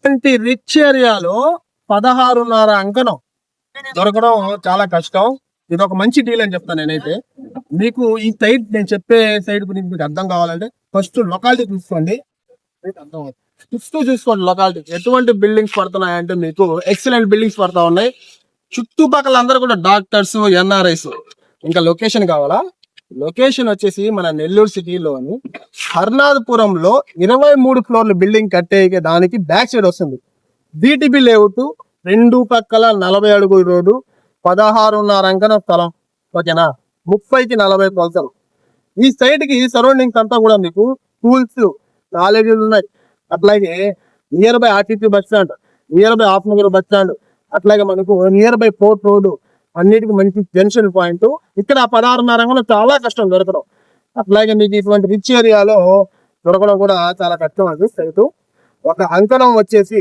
ఇలాంటి రిచ్ ఏరియాలో 16.5 అంకణం దొరకడం చాలా కష్టం. ఇది ఒక మంచి డీల్ అని చెప్తాను నేనైతే. మీకు ఈ సైట్, నేను చెప్పే సైట్ గురించి మీకు అర్థం కావాలంటే ఫస్ట్ లొకాలిటీ చూసుకోండి, మీకు అర్థం అవుతుంది. చుట్టూ చూసుకోండి లొకాలిటీ. ఎటువంటి బిల్డింగ్స్ పడుతున్నాయంటే మీకు ఎక్సలెంట్ బిల్డింగ్స్ పడతా ఉన్నాయి. చుట్టుపక్కల అందరూ కూడా డాక్టర్స్, ఎన్ఆర్ఐస్. ఇంకా లొకేషన్ కావాలా? లొకేషన్ వచ్చేసి మన నెల్లూరు సిటీలోని హర్నాథపురంలో 23 ఫ్లోర్ల బిల్డింగ్ కట్టే దానికి బ్యాక్ సైడ్ వస్తుంది. బీటీబీ లేఅవుట్, 2 పక్కల 40 అడుగుల రోడ్డు, 16.5 అంకణ స్థలం. ఓకేనా? 30కి 40 కొలతలు. ఈ సైట్ కి సరౌండింగ్స్ అంతా కూడా మీకు స్కూల్స్, కాలేజీలు ఉన్నాయి. అట్లాగే near by RTC bus stand, near by Afnagar bus stand, అట్లాగే మనకు నియర్ బై పోర్ట్ రోడ్, అన్నిటికీ మంచి జంక్షన్ పాయింట్. ఇక్కడ 16.5 అంకణం చాలా కష్టం దొరకడం. అట్లాగే మీకు ఇటువంటి రిచ్ ఏరియాలో దొరకడం కూడా చాలా కష్టం. అది సైట్ ఒక అంకణం వచ్చేసి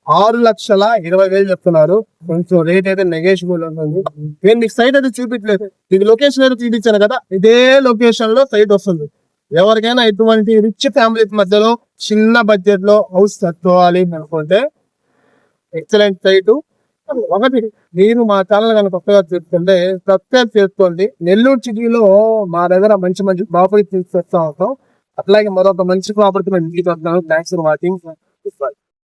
6,20,000 చెప్తున్నారు. కొంచెం రేట్ అయితే నెగోషియబుల్ ఉంటుంది. నేను మీకు సైట్ అయితే చూపించలేదు, మీకు లొకేషన్ అయితే చూపించాను కదా, ఇదే లొకేషన్ లో సైట్ వస్తుంది. ఎవరికైనా ఇటువంటి రిచ్ ఫ్యామిలీస్ మధ్యలో చిన్న బడ్జెట్ లో హౌస్ కట్టుకోవాలి అనుకుంటే ఎక్సలెంట్ సైట్. ఒకటి, మీరు మా ఛానల్ కనుక కొత్తగా చూస్తుంటే సబ్స్క్రైబ్ చేసుకోండి. నెల్లూరు సిటీలో మా దగ్గర మంచి మంచి ప్రాపర్టీ తీసుకొస్తా ఉంటాం. అట్లాగే మరొక మంచి ప్రాపర్టీ మేము తీసుకొస్తాను. Thanks for watching.